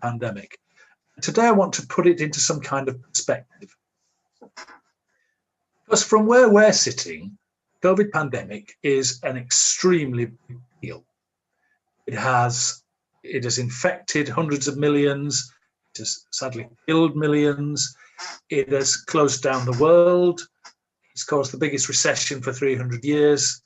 pandemic. Today I want to put it into some kind of perspective. Because from where we're sitting, COVID pandemic is an extremely big deal. It has infected hundreds of millions. It has sadly killed millions. It has closed down the world. It's caused the biggest recession for 300 years.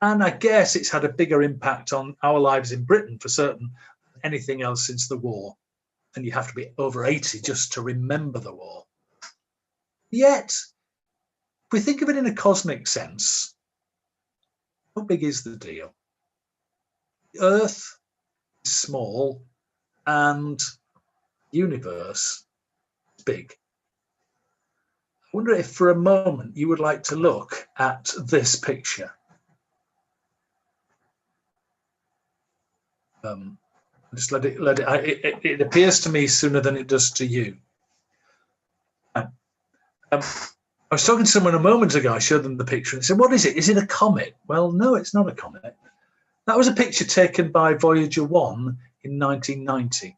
And I guess it's had a bigger impact on our lives in Britain for certain than anything else since the war. And you have to be over 80 just to remember the war. Yet, if we think of it in a cosmic sense, how big is the deal? The Earth is small and the universe is big. I wonder if for a moment you would like to look at this picture. Just let it appears to me sooner than it does to you. I was talking to someone a moment ago. I showed them the picture and said, "What is it? Is it a comet?" Well, no, it's not a comet. That was a picture taken by Voyager 1 in 1990,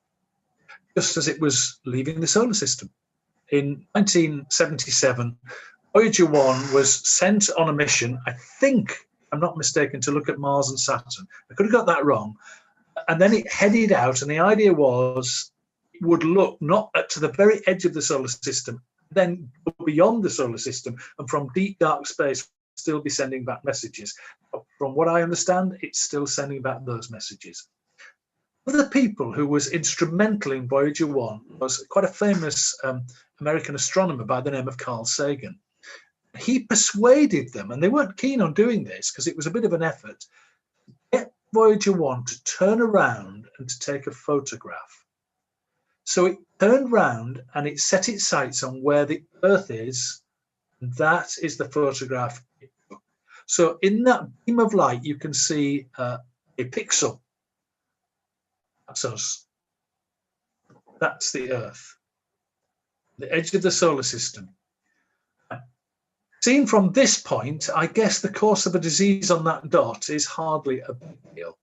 just as it was leaving the solar system. In 1977, Voyager 1 was sent on a mission, I think, if I'm not mistaken, to look at Mars and Saturn. I could have got that wrong. And then it headed out, and the idea was it would look not to the very edge of the solar system, then go beyond the solar system, and from deep dark space still be sending back messages. From what I understand, it's still sending back those messages. One of the people who was instrumental in Voyager 1 was quite a famous American astronomer by the name of Carl Sagan. He persuaded them, and they weren't keen on doing this because it was a bit of an effort, to get Voyager 1 to turn around and to take a photograph. So it turned round and it set its sights on where the Earth is, and that is the photograph it took. So in that beam of light, you can see a pixel. That's us. That's the Earth, the edge of the solar system. Seen from this point, I guess the course of a disease on that dot is hardly a big deal.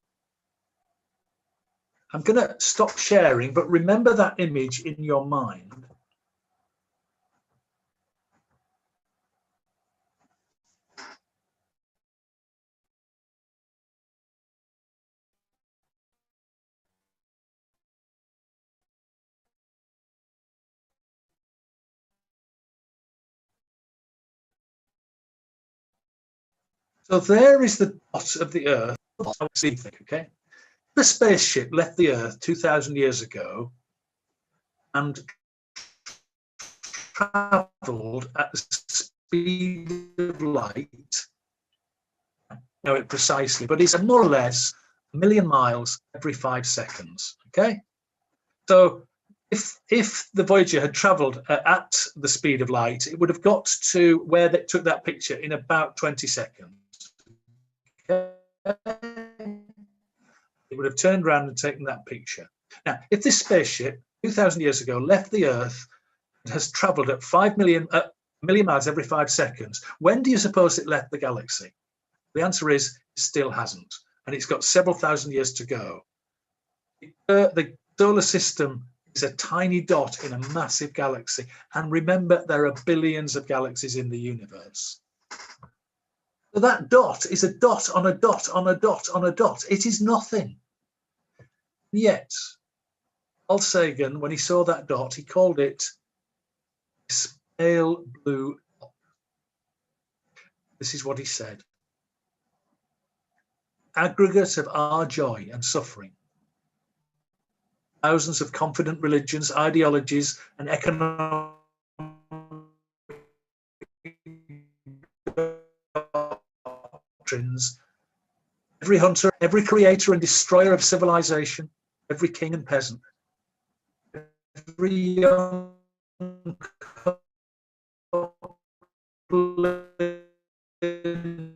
I'm going to stop sharing, but remember that image in your mind. So there is the dot of the Earth. Okay, the spaceship left the Earth 2,000 years ago and travelled at the speed of light. I know it precisely, but it's more or less 1 million miles every 5 seconds. Okay, so if the Voyager had travelled at the speed of light, it would have got to where they took that picture in about 20 seconds. Okay? It would have turned around and taken that picture. Now, if this spaceship 2,000 years ago left the Earth and has travelled at 5 million miles every 5 seconds, when do you suppose it left the galaxy? The answer is it still hasn't, and it's got several thousand years to go. The solar system is a tiny dot in a massive galaxy, and remember, there are billions of galaxies in the universe. So that dot is a dot on a dot on a dot on a dot. It is nothing. Yet, Carl Sagan, when he saw that dot, he called it pale blue dot. This is what he said. Aggregate of our joy and suffering. Thousands of confident religions, ideologies, and economic doctrines. Every hunter, every creator and destroyer of civilization, every king and peasant, every young couple in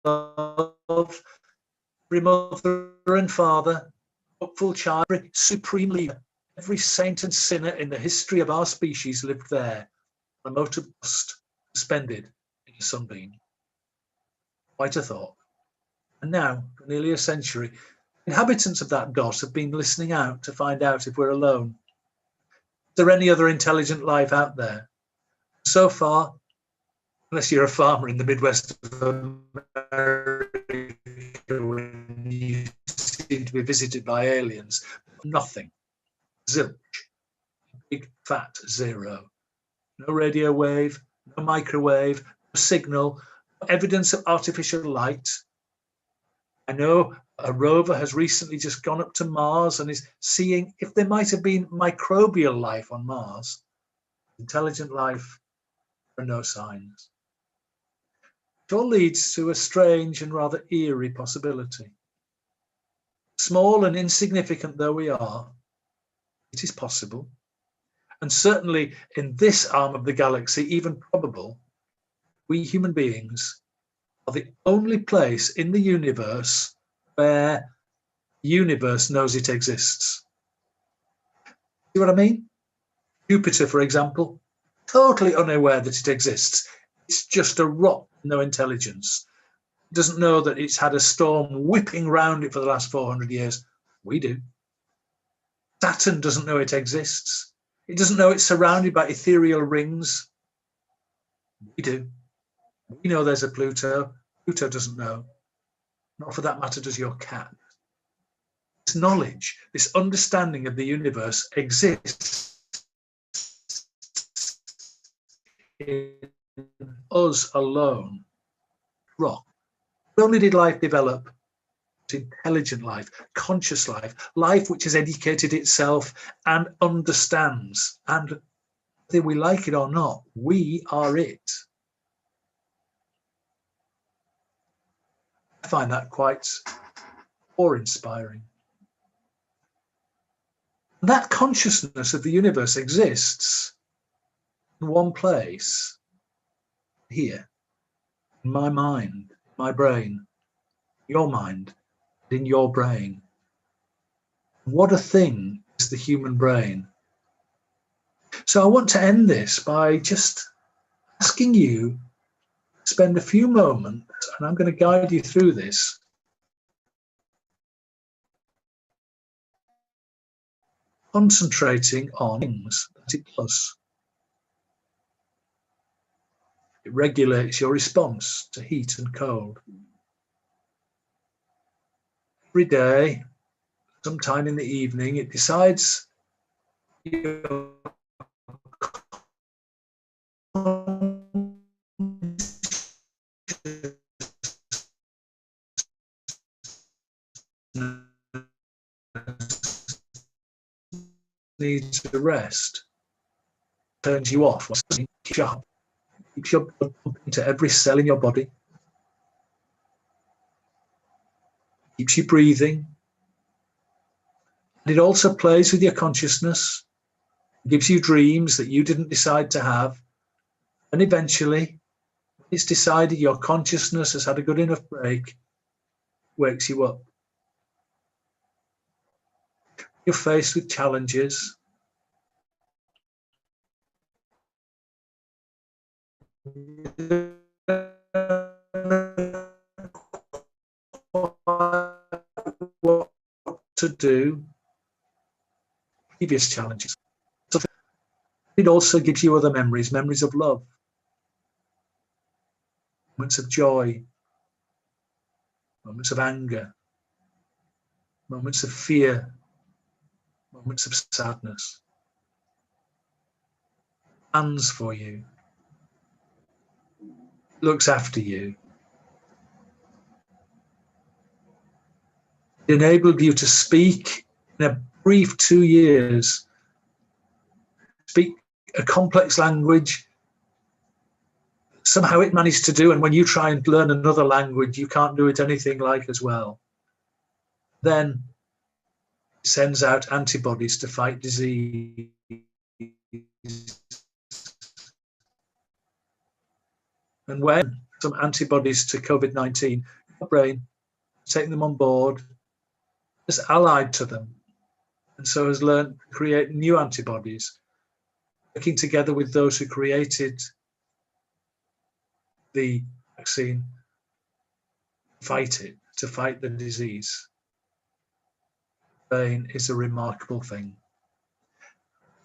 love, every mother and father, hopeful child, every supreme leader, every saint and sinner in the history of our species lived there, on a motor bus suspended in a sunbeam. Quite a thought. And now, for nearly a century, inhabitants of that dot have been listening out to find out if we're alone. Is there any other intelligent life out there? So far, unless you're a farmer in the Midwest of America, when you seem to be visited by aliens, nothing. Zilch. Big fat zero. No radio wave, no microwave, no signal, no evidence of artificial light. I know a rover has recently just gone up to Mars and is seeing if there might have been microbial life on Mars. Intelligent life, there are no signs. It all leads to a strange and rather eerie possibility. Small and insignificant though we are, it is possible, and certainly in this arm of the galaxy, even probable, we human beings are the only place in the universe where the universe knows it exists. See what I mean? Jupiter, for example, totally unaware that it exists. It's just a rock, no intelligence. It doesn't know that it's had a storm whipping round it for the last 400 years. We do. Saturn doesn't know it exists. It doesn't know it's surrounded by ethereal rings. We do. We know there's a Pluto. Pluto doesn't know. Not for that matter does your cat. This knowledge, this understanding of the universe exists in us alone. Rock. Not only did life develop, intelligent life, conscious life, life which has educated itself and understands. And whether we like it or not, we are it. I find that quite awe-inspiring. That consciousness of the universe exists in one place, here, in my mind, my brain, your mind, in your brain. What a thing is the human brain. So I want to end this by just asking you to spend a few moments, and I'm going to guide you through this, concentrating on things that it does. It regulates your response to heat and cold. Every day, sometime in the evening, it decides your needs to rest, turns you off, keeps your blood pumping to every cell in your body, keeps you breathing, and it also plays with your consciousness, gives you dreams that you didn't decide to have, and eventually, when it's decided your consciousness has had a good enough break, wakes you up. You're faced with challenges. What to do, previous challenges. It also gives you other memories, memories of love, moments of joy, moments of anger, moments of fear, moments of sadness. Plans for you, looks after you. It enabled you to speak in a brief 2 years, speak a complex language. Somehow it managed to do, and when you try and learn another language, you can't do it anything like as well. Then it sends out antibodies to fight disease. And when some antibodies to COVID-19, your brain, taking them on board, is allied to them, and so has learned to create new antibodies, working together with those who created the vaccine, to fight the disease. brain is a remarkable thing.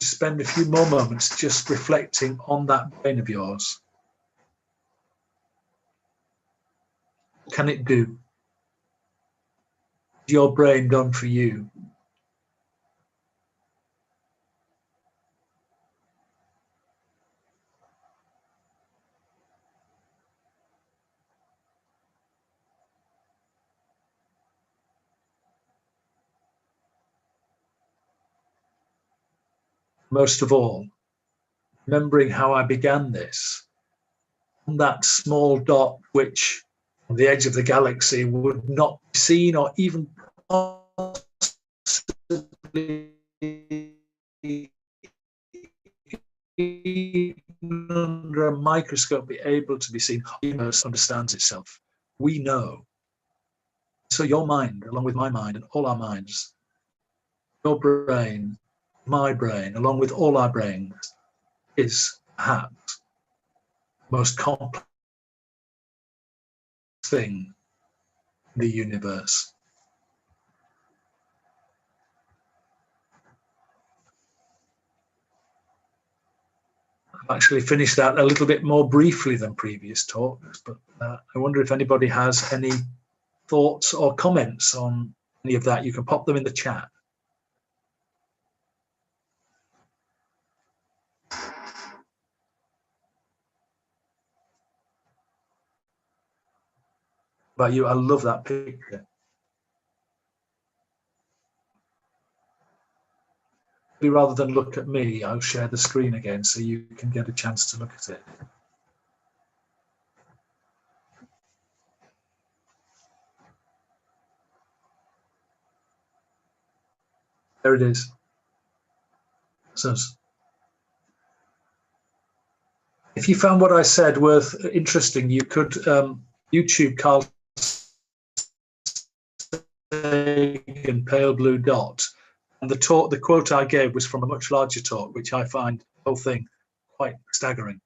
Spend a few more moments just reflecting on that brain of yours. What can it do? What's your brain done for you? Most of all, remembering how I began this, on that small dot which on the edge of the galaxy would not be seen or even possibly under a microscope be able to be seen. The universe understands itself. We know. So your mind, along with my mind and all our minds, your brain, my brain, along with all our brains, is perhaps the most complex thing in the universe. I've actually finished that a little bit more briefly than previous talks, but I wonder if anybody has any thoughts or comments on any of that. You can pop them in the chat. About you, I love that picture. Rather than look at me, I'll share the screen again so you can get a chance to look at it. There it is. So, if you found what I said worth interesting, you could YouTube Carl Sagan Pale Blue Dot. And the quote I gave was from a much larger talk, which I find the whole thing quite staggering.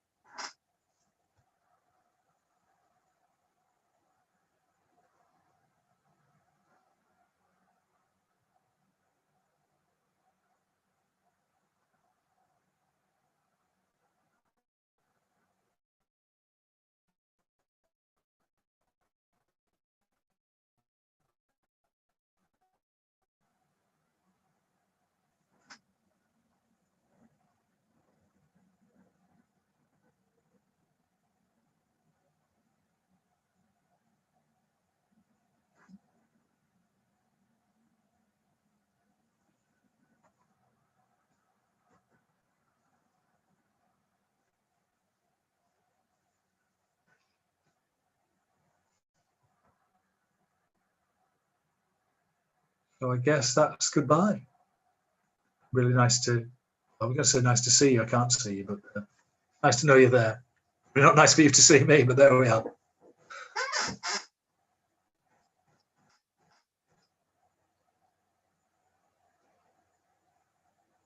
So I guess that's goodbye. Really nice to, I was going to say nice to see you. I can't see you, but nice to know you're there. Not nice for you to see me, but there we are.